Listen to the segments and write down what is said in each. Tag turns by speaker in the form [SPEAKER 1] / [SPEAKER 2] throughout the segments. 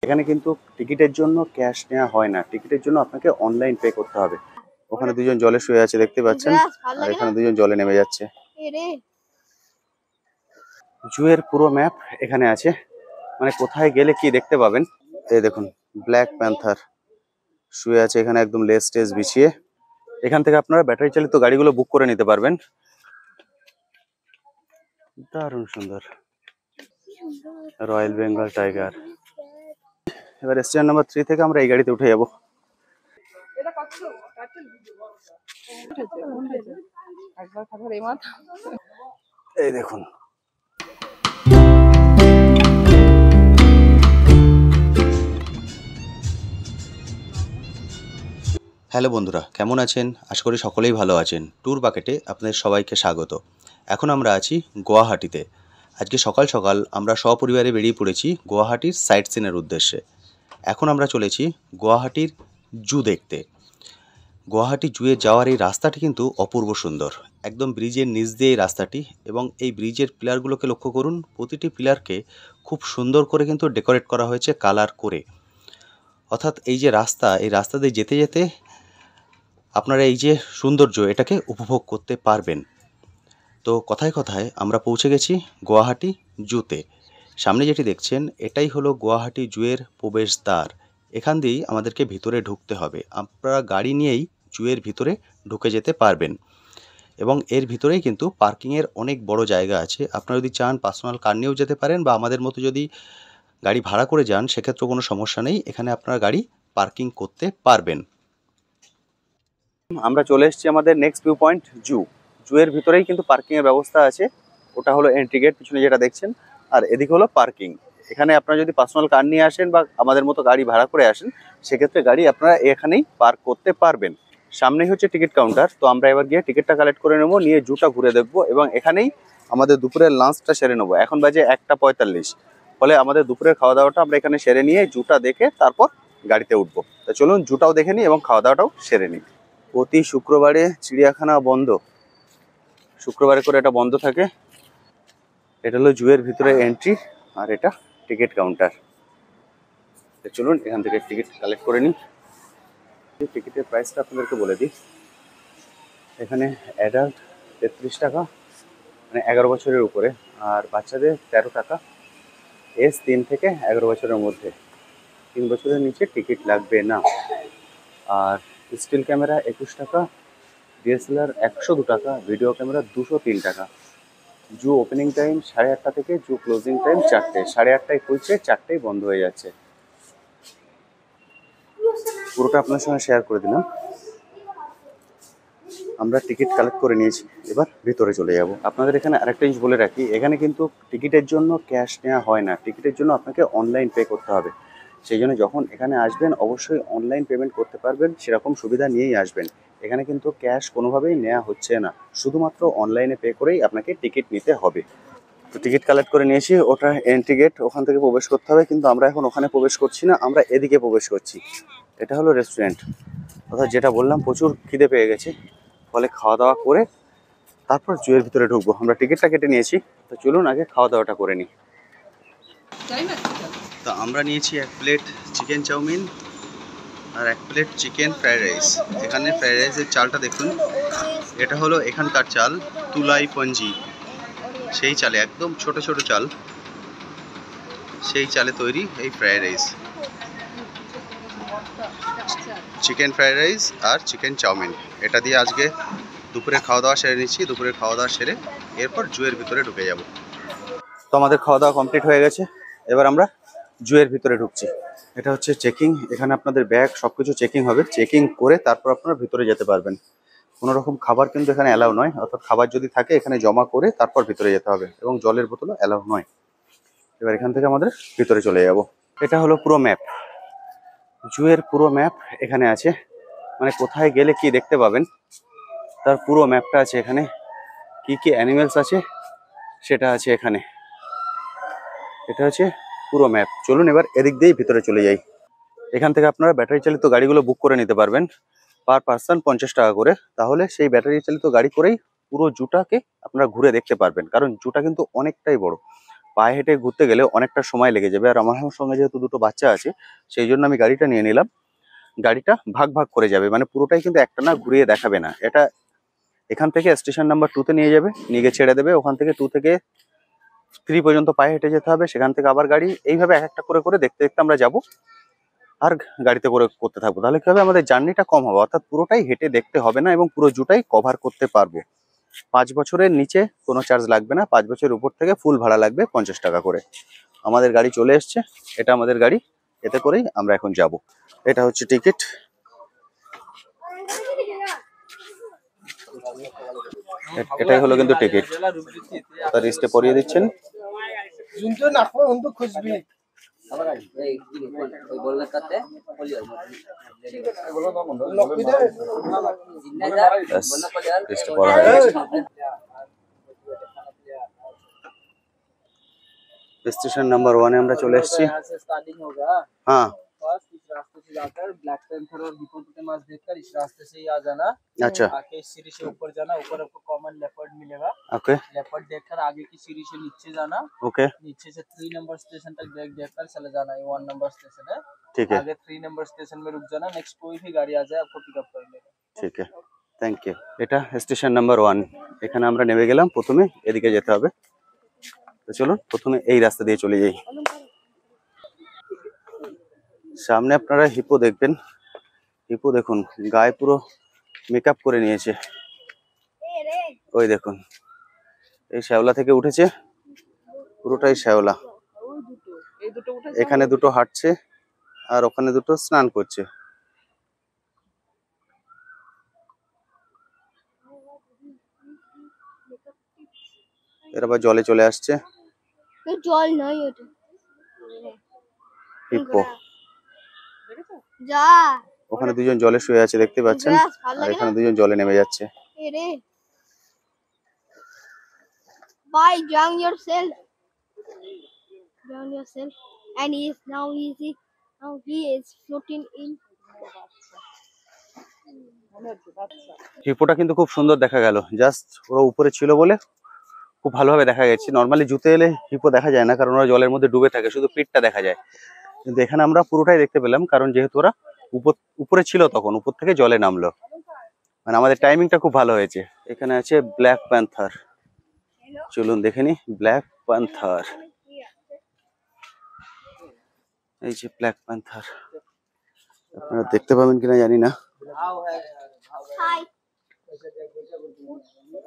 [SPEAKER 1] এখানে কিন্তু টিকিটের জন্য ক্যাশ নেওয়া হয় না, টিকিটের জন্য আপনাকে অনলাইন পে করতে হবে। ওখানে দুজন জলে শুয়ে আছে দেখতে পাচ্ছেন, আর এখানে দুজন জলে নেমে যাচ্ছে। জুয়ের পুরো ম্যাপ এখানে আছে, মানে কোথায় গেলে কি দেখতে পাবেন। এই দেখুন, ব্ল্যাক প্যান্থার শুয়ে আছে এখানে একদম লেজ টেজ বিছিয়ে। এখান থেকে আপনারা ব্যাটারি চালিত গাড়িগুলো বুক করে নিতে পারবেন। দারুণ সুন্দর রয়্যাল বেঙ্গল টাইগার। এবার স্টেশন নাম্বার 3 থেকে আমরা এই গাড়িতে উঠে যাবো। এই দেখুন, হ্যালো বন্ধুরা, কেমন আছেন? আশা করি সকলেই ভালো আছেন। ট্যুর বাকেটে আপনাদের সবাইকে স্বাগত। এখন আমরা আছি গুয়াহাটিতে। আজকে সকাল সকাল আমরা সপরিবারে বেরিয়ে পড়েছি গুয়াহাটির সাইট সিনের উদ্দেশ্যে। এখন আমরা চলেছি গুয়াহাটির জু দেখতে। গুয়াহাটি জুয়ে যাওয়ার এই রাস্তাটি কিন্তু অপূর্ব সুন্দর, একদম ব্রিজের নিচ দিয়ে এই রাস্তাটি, এবং এই ব্রিজের পিলারগুলোকে লক্ষ্য করুন, প্রতিটি পিলারকে খুব সুন্দর করে কিন্তু ডেকোরেট করা হয়েছে কালার করে। অর্থাৎ এই যে রাস্তা, এই রাস্তা দিয়ে যেতে যেতে আপনারা এই যে সৌন্দর্য এটাকে উপভোগ করতে পারবেন। তো কথায় কথায় আমরা পৌঁছে গেছি গুয়াহাটি জুতে। সামনে যেটি দেখছেন এটাই হলো গুয়াহাটি জুয়ের প্রবেশদ্বার। এখান দিয়েই আমাদেরকে ভিতরে ঢুকতে হবে। আপনারা গাড়ি নিয়েই জুয়ের ভিতরে ঢুকে যেতে পারবেন, এবং এর ভিতরেই কিন্তু পার্কিংয়ের অনেক বড় জায়গা আছে। আপনারা যদি চান পার্সোনাল কার নিয়েও যেতে পারেন, বা আমাদের মতো যদি গাড়ি ভাড়া করে যান সেক্ষেত্রেও কোনো সমস্যা নেই, এখানে আপনারা গাড়ি পার্কিং করতে পারবেন। আমরা চলে এসেছি আমাদের নেক্সট ভিউ পয়েন্ট জু। জুয়ের ভিতরেই কিন্তু পার্কিং এর ব্যবস্থা আছে। ওটা হলো এন্ট্রি গেট, পিছনে যেটা দেখছেন, আর এদিকে হলো পার্কিং। এখানে আপনারা যদি পার্সোনাল কার নিয়ে আসেন বা আমাদের মতো গাড়ি ভাড়া করে আসেন, সেক্ষেত্রে গাড়ি আপনারা এখানেই পার্ক করতে পারবেন। সামনেই হচ্ছে টিকিট কাউন্টার। তো আমরা এবার গিয়ে টিকিটটা কালেক্ট করে নেবো, নিয়ে জুটা ঘুরে দেখবো, এবং এখানেই আমাদের দুপুরের লাঞ্চটা সেরে নেবো। এখন বাজে 1:45, ফলে আমাদের দুপুরের খাওয়া দাওয়াটা আমরা এখানে সেরে নিয়ে জুটা দেখে তারপর গাড়িতে উঠবো। তো চলুন জুটাও দেখে নিই এবং খাওয়া দাওয়াটাও সেরে নিই। প্রতি শুক্রবারে চিড়িয়াখানা বন্ধ, শুক্রবারে করে এটা বন্ধ থাকে। এটা হলো জুয়ের ভিতরে এন্ট্রি, আর এটা টিকিট কাউন্টার। চলুন এখান থেকে টিকিট কালেক্ট করে নিই। টিকিটের প্রাইসটা আপনাদেরকে বলে দিই। এখানে অ্যাডাল্ট 33 টাকা, মানে 11 বছরের উপরে, আর বাচ্চাদের 13 টাকা। এজ 3 থেকে 11 বছরের মধ্যে, 3 বছরের নিচে টিকিট লাগবে না। আর স্টিল ক্যামেরা 21 টাকা, ডিএসএলআর 102 টাকা, ভিডিও ক্যামেরা 203 টাকা। জু ওপেনিং টাইম 8:30 থেকে, জু ক্লোজিং টাইম 4টে। 8:30টায় খুলছে, 4টেই বন্ধ হয়ে যাচ্ছে। পুরোটা আপনার সঙ্গে শেয়ার করে দিলাম। আমরা টিকিট কালেক্ট করে নিয়েছি, এবার ভিতরে চলে যাব। আপনাদের এখানে আরেকটা জিনিস বলে রাখি, এখানে কিন্তু টিকিটের জন্য ক্যাশ নেওয়া হয় না, টিকিটের জন্য আপনাকে অনলাইন পে করতে হবে। সেই জন্য যখন এখানে আসবেন অবশ্যই অনলাইন পেমেন্ট করতে পারবেন, সেরকম সুবিধা নিয়েই আসবেন। এখানে কিন্তু ক্যাশ কোনোভাবেই নেওয়া হচ্ছে না, শুধুমাত্র অনলাইনে পে করেই আপনাকে টিকিট নিতে হবে। তো টিকিট কালেক্ট করে নিয়েছি, ওটা এন্ট্রি গেট, ওখান থেকে প্রবেশ করতে হবে, কিন্তু আমরা এখন ওখানে প্রবেশ করছি না, আমরা এদিকে প্রবেশ করছি। এটা হলো রেস্টুরেন্ট। অর্থাৎ যেটা বললাম, প্রচুর খিদে পেয়ে গেছে, ফলে খাওয়া দাওয়া করে তারপর জুয়ের ভিতরে ঢুকবো। আমরা টিকিটটা কেটে নিয়েছি, তো চলুন আগে খাওয়া দাওয়াটা করে নিই। তো আমরা নিয়েছি 1 প্লেট চিকেন চাউমিন আর 1 প্লেট চিকেন ফ্রাইড রাইস। এখানে ফ্রাইড রাইসের চালটা দেখুন, এটা হলো এখানকার চাল, তুলাই পঞ্জি, সেই চালে, একদম ছোট ছোট চাল, সেই চালে তৈরি এই fried rice. Chicken fried rice আর চিকেন চাউমিন, এটা দিয়ে আজকে দুপুরে খাওয়া দাওয়া সেরে নিচ্ছি। দুপুরের খাওয়া দাওয়া সেরে এরপর জুয়ের ভিতরে ঢুকে যাব। তো আমাদের খাওয়া দাওয়া কমপ্লিট হয়ে গেছে, এবার আমরা জুয়ের ভিতরে ঢুকছি। এটা হচ্ছে চেকিং, এখানে আপনাদের ব্যাগ সব কিছু চেকিং হবে, চেকিং করে তারপর আপনারা ভিতরে যেতে পারবেন। কোনো রকম খাবার কিন্তু এখানে অ্যালাউ নয়, অর্থাৎ খাবার যদি থাকে এখানে জমা করে তারপর ভিতরে যেতে হবে, এবং জলের বোতলও অ্যালাউ নয়। এবার এখান থেকে আমাদের ভিতরে চলে যাব। এটা হলো পুরো ম্যাপ, জুয়ের পুরো ম্যাপ এখানে আছে, মানে কোথায় গেলে কি দেখতে পাবেন তার পুরো ম্যাপটা আছে এখানে। কি কি অ্যানিমেলস আছে সেটা আছে এখানে। এটা হচ্ছে পুরো ম্যাপ। চলুন এবার এদিক দিয়েই ভিতরে চলে যাই। এখান থেকে আপনারা ব্যাটারি চালিত গাড়িগুলো বুক করে নিতে পারবেন, পার পার্সন 50 টাকা করে। তাহলে সেই ব্যাটারি চালিত গাড়ি করেই পুরো জুটাকে আপনারা ঘুরে দেখতে পারবেন, কারণ জুটা কিন্তু অনেকটাই বড়। পায়ে হেঁটে ঘুরতে গেলে অনেকটা সময় লেগে যাবে। আর আমার সঙ্গে যেহেতু দুটো বাচ্চা আছে, সেই জন্য আমি গাড়িটা নিয়ে নিলাম। গাড়িটা ভাগ ভাগ করে যাবে, মানে পুরোটাই কিন্তু একটা না ঘুরিয়ে দেখাবে না। এটা এখান থেকে স্টেশন নাম্বার 2 তে নিয়ে যাবে, নিয়ে গিয়ে ছেড়ে দেবে। ওখান থেকে 2 থেকে 3 পর্যন্ত পায়ে হেঁটে যেতে হবে, সেখান থেকে আবার গাড়ি, এইভাবে এক একটা করে করে দেখতে দেখতে আমরা যাব আর গাড়িতে করে করতে থাকবো। তাহলে কি হবে, আমাদের জার্নিটা কম হবে, অর্থাৎ পুরোটাই হেঁটে দেখতে হবে না এবং পুরো জুটাই কভার করতে পারবো। 5 বছরের নিচে কোনো চার্জ লাগবে না, 5 বছরের উপর থেকে ফুল ভাড়া লাগবে 50 টাকা করে। আমাদের গাড়ি চলে এসছে, এটা আমাদের গাড়ি, এতে করেই আমরা এখন যাব। এটা হচ্ছে টিকিট। এটাই হলো কিন্তু টিকিট, তার রিস্টে পরিয়ে দিচ্ছেন। स्टेशन नंबर 1 আমরা চলে এসেছি। हाँ
[SPEAKER 2] इस रास्ते से जाकर ब्लैक पैंथर और हिप्पोपोटामस देखकर इस रास्ते से ही आ जाना।
[SPEAKER 1] अच्छा,
[SPEAKER 2] आके इस सीढ़ी से ऊपर जाना, ऊपर आपको कॉमन लेपर्ड मिलेगा।
[SPEAKER 1] ओके
[SPEAKER 2] लेपर्ड देखकर आगे की सीढ़ी से नीचे जाना,
[SPEAKER 1] ओके,
[SPEAKER 2] नीचे से 3 नंबर स्टेशन तक बैग देखकर चले जाना। ये 1 नंबर स्टेशन है,
[SPEAKER 1] ठीक है
[SPEAKER 2] आगे 3 नंबर स्टेशन में रुक जाना। नेक्स्ट कोई भी गाड़ी आ जाए आपको पिकअप कर लेगा।
[SPEAKER 1] ঠিক আছে, থ্যাংক ইউ। এটা স্টেশন নাম্বার 1, এখানে আমরা নেমে গেলাম। প্রথমে এদিকে যেতে হবে, তো চলুন প্রথমে এই রাস্তা দিয়ে চলে যাই। সামনে আপনারা হিপো দেখবেন, হিপো দেখুন গায়ে পুরো মেকআপ করে নিয়েছে। ওই দেখুন, এই শ্যাওলা থেকে উঠেছে, পুরোটাই শ্যাওলা। এখানে দুটো হাঁটছে আর ওখানে দুটো স্নান করছে। এর আবার জলে চলে আসছে।
[SPEAKER 3] জল নয় ওটা,
[SPEAKER 1] হিপ্পো।
[SPEAKER 3] যা
[SPEAKER 1] ওখানে দুজন জলে শুয়ে আছে দেখতে পাচ্ছেন, আর এখানে দুজন জলে নেমে যাচ্ছে।
[SPEAKER 3] এরে by drown yourself and he is floating in।
[SPEAKER 1] হিপ্পোটা কিন্তু খুব সুন্দর দেখা গেল, জাস্ট ওরা উপরে ছিল বলে খুব ভালোভাবে দেখা গেছে। নর্মালি জুতে এলে হিপ্পো দেখা যায় না, কারণ ওরা জলের মধ্যে ডুবে থাকে, শুধু পিঠটা দেখা যায়। কিন্তু এখানে আমরা পুরোটাই দেখতে পেলাম, কারণ যেহেতু ওরা উপরে ছিল, তখন উপর থেকে জলে নামলো, মানে আমাদের টাইমিংটা খুব ভালো হয়েছে। এখানে আছে ব্ল্যাক প্যান্থার, চলুন দেখে নি ব্ল্যাক প্যান্থার। এই যে ব্ল্যাক প্যান্থার, আপনারা দেখতে পাবেন কিনা জানি না।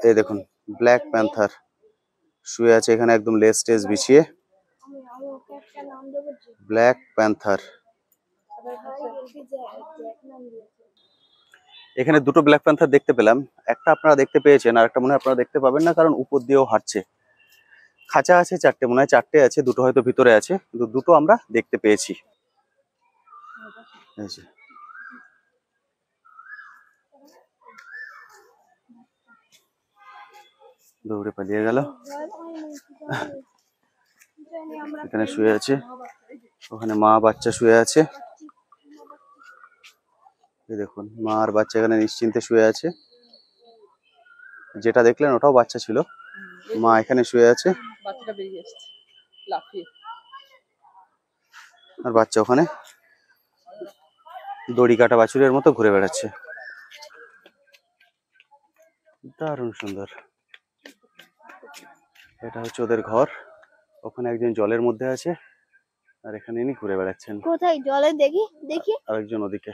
[SPEAKER 1] এই দেখুন ব্ল্যাক প্যান্থার শুয়ে আছে এখানে, একদম লেজ টেজ বিছিয়ে। ব্ল্যাক প্যান্থার, এখানে দুটো ব্ল্যাক প্যান্থার দেখতে পেলাম। একটা আপনারা দেখতে পেয়েছেন, আর একটা মনে হয় আপনারা দেখতে পাবেন না, কারণ উপর দিয়েও হাঁটছে। খাঁচা আছে 4টে, মনে হয় 4টে আছে, দুটো হয়তো ভিতরে আছে, কিন্তু দুটো আমরা দেখতে পেয়েছি। এই যে দৌড়ে পালিয়ে গেল। এখানে শুয়ে আছে, ওখানে মা বাচ্চা শুয়ে আছে। এই দেখুন মা আর বাচ্চা এখানে নিশ্চিন্তে শুয়ে আছে। যেটা দেখলেন ওটাও বাচ্চা ছিল। মা এখানে শুয়ে আছে আর বাচ্চা ওখানে দড়ি কাটা বাছুরের মতো ঘুরে বেড়াচ্ছে। দারুণ সুন্দর। এটা হচ্ছে ওদের ঘর, ওখানে একজন জলের মধ্যে আছে আর এখানে ইনি ঘুরে বেড়াচ্ছেন।
[SPEAKER 3] কোথায় জলে দেখি দেখি,
[SPEAKER 1] আরেকজন ওদিকে।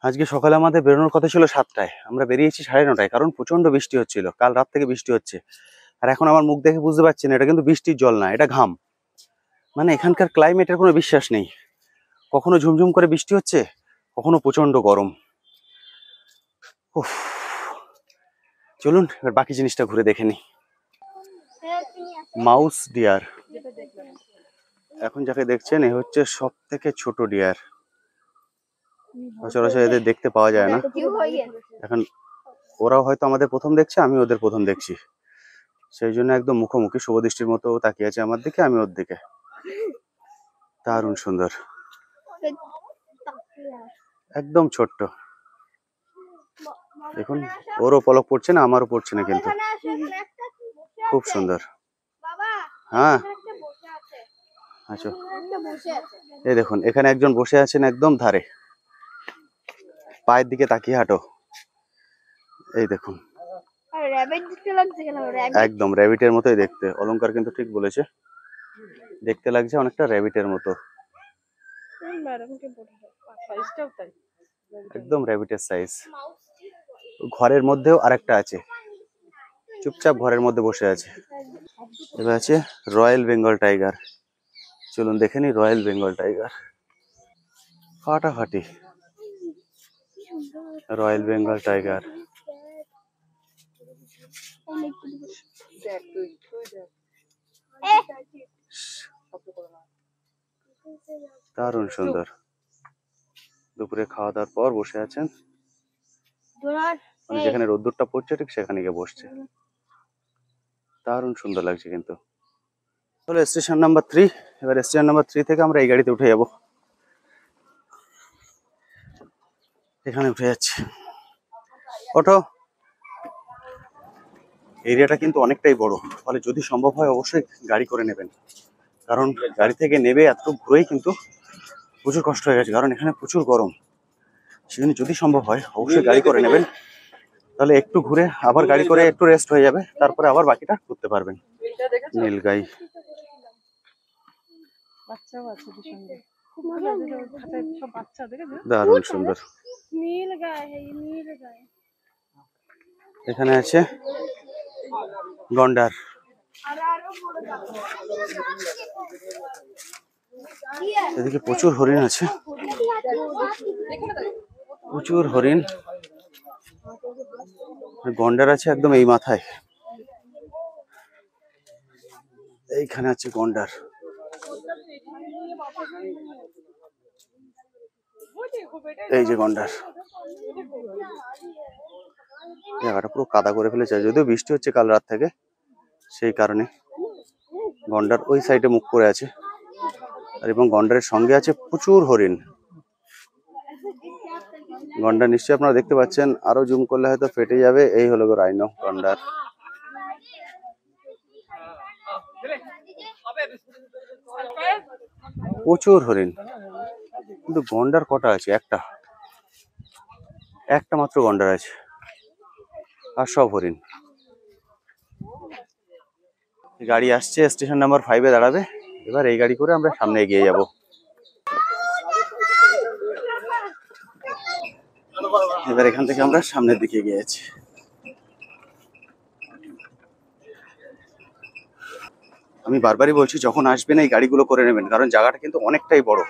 [SPEAKER 1] আজকে সকালে আমাদের বেরোনোর কথা ছিল 7টায়, আমরা বেরিয়েছি 9:30টায়, কারণ প্রচন্ড বৃষ্টি হচ্ছিল, কাল রাত থেকে বৃষ্টি হচ্ছে। আর এখন আমার মুখ দেখে বুঝতে পারছেন এটা কিন্তু বৃষ্টির জল না, এটা ঘাম। মানে এখানকার ক্লাইমেটের কোনো বিশ্বাস নেই, কখনো ঝুমঝুম করে বৃষ্টি হচ্ছে, কখনো প্রচন্ড গরম। উফ, চলুন এবার বাকি জিনিসটা ঘুরে দেখে নি। মাউস ডিয়ার, এখন যাকে দেখছেন এ হচ্ছে সব থেকে ছোট ডিয়ার। সচরাচর এদের দেখতে পাওয়া যায় না। এখন ওরাও হয়তো আমাদের প্রথম দেখছে, আমি ওদের প্রথম দেখছি, সেই জন্য একদম মুখোমুখি শুভদৃষ্টির মতো তাকিয়ে আছে আমার দিকে, আমি ওর দিকে। দারুণ সুন্দর, একদম ছোট্ট। দেখুন ওরও পলক পড়ছে না, আমারও পড়ছে না, কিন্তু
[SPEAKER 3] এখানে আসো, এখানে একটা বসে
[SPEAKER 1] খুব
[SPEAKER 3] আছে।
[SPEAKER 1] সুন্দর।
[SPEAKER 3] বাবা,
[SPEAKER 1] হ্যাঁ
[SPEAKER 3] এখানে একটা বসে আছে।
[SPEAKER 1] আচ্ছা,
[SPEAKER 3] এখানে একটা বসে আছে।
[SPEAKER 1] এই দেখুন এখানে একজন বসে আছেন একদম ধারে, পায়ের দিকে তাকিয়ে হাঁটো। এই দেখুন
[SPEAKER 3] আর র‍্যাবিট দেখতে লাগছে কেন? র‍্যাবিট।
[SPEAKER 1] একদম র্যাবিটের মতোই দেখতে। অলংকার কিন্তু ঠিক বলেছে, দেখতে লাগছে অনেকটা র্যাবিটের মতো,
[SPEAKER 2] ম্যাডামকে বলে সাইজটাও তাই।
[SPEAKER 1] একদম র্যাবিটের সাইজ। ঘরের মধ্যেও আরেকটা আছে, চুপচাপ ঘরের মধ্যে বসে আছে। এবার আছে রয়্যাল বেঙ্গল টাইগার। চলুন দেখে নি রয়্যাল বেঙ্গল টাইগার। ফাটাফাটি রয়্যাল বেঙ্গল টাইগার।
[SPEAKER 2] দেখ তুই দেখ।
[SPEAKER 1] দারুণ সুন্দর। দুপুরে খাওয়া দাওয়ার পর বসে আছেন, মানে যেখানে রোদ্দুরটা পড়ছে ঠিক সেখানে গিয়ে বসছে। দারুণ সুন্দর লাগছে কিন্তু। হলো স্টেশন নাম্বার 3। এবার স্টেশন নাম্বার 3 থেকে আমরা এই গাড়িতে উঠে যাব। এখানে উঠে যাচ্ছি, ওঠো। এরিয়াটা কিন্তু অনেকটাই বড়, ফলে যদি সম্ভব হয় অবশ্যই গাড়ি করে নেবেন, কারণ গাড়ি থেকে নেবে এত ঘুরেই কিন্তু প্রচুর কষ্ট হয়ে গেছে, কারণ এখানে প্রচুর গরম। সেজন্য যদি সম্ভব হয় অবশ্যই গাড়ি করে নেবেন, তাহলে একটু ঘুরে আবার গাড়ি করে একটু রেস্ট হয়ে যাবে, তারপরে আবার বাকিটা করতে পারবেন। নীলগাই
[SPEAKER 2] বাচ্চাও আছে সঙ্গে, খুব ভালো লাগে ওর খাতায় সব বাচ্চা দেখেছো?
[SPEAKER 1] দারুণ সুন্দর।
[SPEAKER 3] নীল গায়, নীল গায়।
[SPEAKER 1] এখানে আছে গন্ডার। এদিকে প্রচুর হরিণ আছে, প্রচুর হরিণ। গন্ডার আছে একদম এই মাথায়, এইখানে আছে গন্ডার। এই যে গন্ডার, জায়গাটা পুরো কাদা করে ফেলেছে, যদিও বৃষ্টি হচ্ছে কাল রাত থেকে, সেই কারণে গন্ডার ওই সাইডে মুখ করে আছে। আর এবং গন্ডারের সঙ্গে আছে প্রচুর হরিণ। গন্ডার নিশ্চয়ই আপনারা দেখতে পাচ্ছেন, আরো জুম করলে হয়তো ফেটে যাবে। এই হলো গো রাইনো গন্ডার। প্রচুর হরিণ, কিন্তু গন্ডার কটা আছে? একটা মাত্র গন্ডার আছে, আর সব হরিণ। গাড়ি আসছে, স্টেশন নাম্বার 5-এ দাঁড়াবে। এবার এই গাড়ি করে আমরা সামনে এগিয়ে যাব। এবার এখান থেকে আমরা সামনের দিকে এগিয়ে যাচ্ছি। আমি বারবারই বলছি, যখন আসবেন এই গাড়িগুলো করে নেবেন, কারণ জায়গাটা কিন্তু অনেকটাই বড়।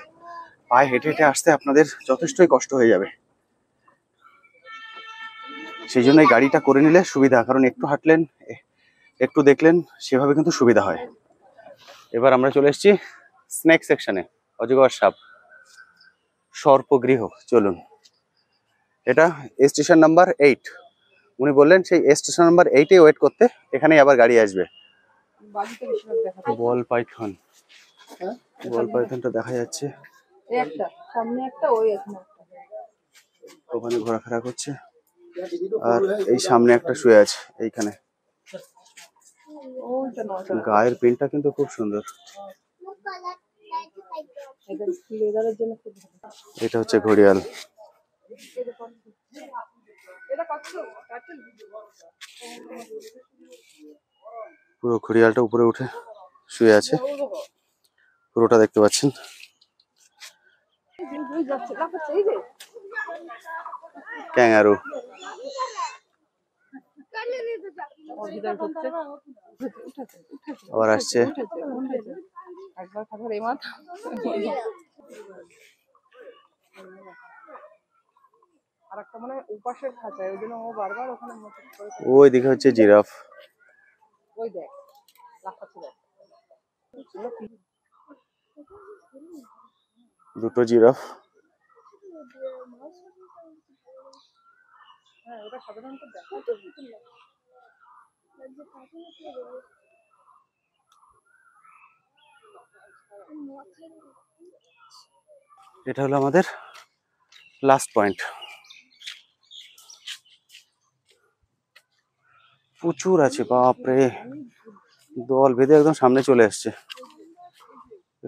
[SPEAKER 1] পায়ে হেঁটে হেঁটে আসতে আপনাদের যথেষ্টই কষ্ট হয়ে যাবে, সেই জন্য এই গাড়িটা করে নিলে সুবিধা। কারণ একটু হাঁটলেন, একটু দেখলেন, সেভাবে কিন্তু সুবিধা হয়। এবার আমরা চলে এসেছি স্নেক সেকশনে, অজগর সাপ, সর্পগৃহ। চলুন, এটা স্টেশন নাম্বার 8। উনি বললেন সেই স্টেশন নাম্বার 8-এ ওয়েট করতে, এখানেই আবার গাড়ি আসবে।
[SPEAKER 2] বাড়িতে বেশিরভাগ দেখা যায়।
[SPEAKER 1] বল পাইথন, বল পাইথনটা দেখা যাচ্ছে,
[SPEAKER 2] এই একটা সামনে একটা, ওই এখানে একটা।
[SPEAKER 1] ওখানে ঘোরাফেরা করছে। আর এই সামনে একটা শুয়ে আছে এইখানে।
[SPEAKER 2] ওইটা নয়,
[SPEAKER 1] গায়ের প্রিন্টটা কিন্তু খুব সুন্দর।
[SPEAKER 2] এটা লেদারের জন্য খুব ভালো।
[SPEAKER 1] এটা হচ্ছে ঘড়িয়াল।
[SPEAKER 2] এটা কত কাটল?
[SPEAKER 1] পুরো ঘড়িয়ালটা উপরে উঠে শুয়ে আছে, পুরোটা দেখতে পাচ্ছেন। ক্যাঙ্গারু, আবার আসছে।
[SPEAKER 2] একবার খাবার এই মাথা। আর একটা মানে উপাসের খাঁচায়, ওই জন্য ও বারবার ওখানে মোটর করে।
[SPEAKER 1] ওই দিকে হচ্ছে জিরাফ।
[SPEAKER 2] ওই দেখ লাফাচ্ছে, দেখ
[SPEAKER 1] দুটো জিরাফ।
[SPEAKER 2] হ্যাঁ, ওটা সাধারণত দেখা।
[SPEAKER 1] এটা হলো আমাদের লাস্ট পয়েন্ট। প্রচুর আছে, বাপরে দল বেঁধে একদম সামনে চলে এসছে।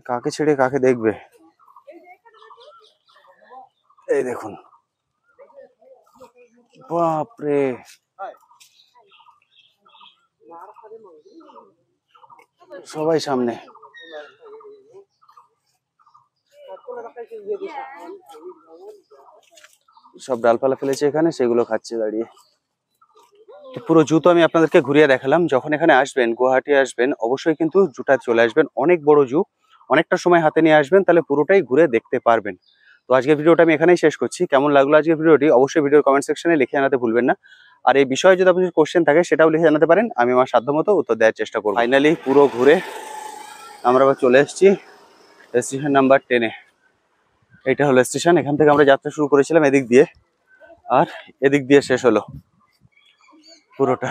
[SPEAKER 1] কাকে ছেড়ে কাকে দেখবে, এই দেখুন, বাপরে সবাই সামনে। সব ডালপালা ফেলেছে এখানে, সেগুলো খাচ্ছে দাঁড়িয়ে। তো পুরো জু তো আমি আপনাদেরকে ঘুরিয়ে দেখালাম। যখন এখানে আসবেন, গুয়াহাটি আসবেন, অবশ্যই কিন্তু জুটা চলে আসবেন। অনেক বড় জু, অনেকটা সময় হাতে নিয়ে আসবেন, তাহলে পুরোটাই ঘুরে দেখতে পারবেন। তো আজকের ভিডিওটা আমি এখানেই শেষ করছি। কেমন লাগলো আজকের ভিডিওটি অবশ্যই ভিডিওর কমেন্ট সেকশনে লিখে জানাতে ভুলবেন না। আর এই বিষয়ে যদি আপনার কোশ্চেন থাকে সেটাও লিখে জানাতে পারেন, আমি আমার সাধ্যমতো উত্তর দেওয়ার চেষ্টা করব। ফাইনালি পুরো ঘুরে আমরা আবার চলে এসেছি স্টেশন নাম্বার 10-এ। এইটা হলো স্টেশন। এখান থেকে আমরা যাত্রা শুরু করেছিলাম এদিক দিয়ে, আর এদিক দিয়ে শেষ হলো পুরোটা।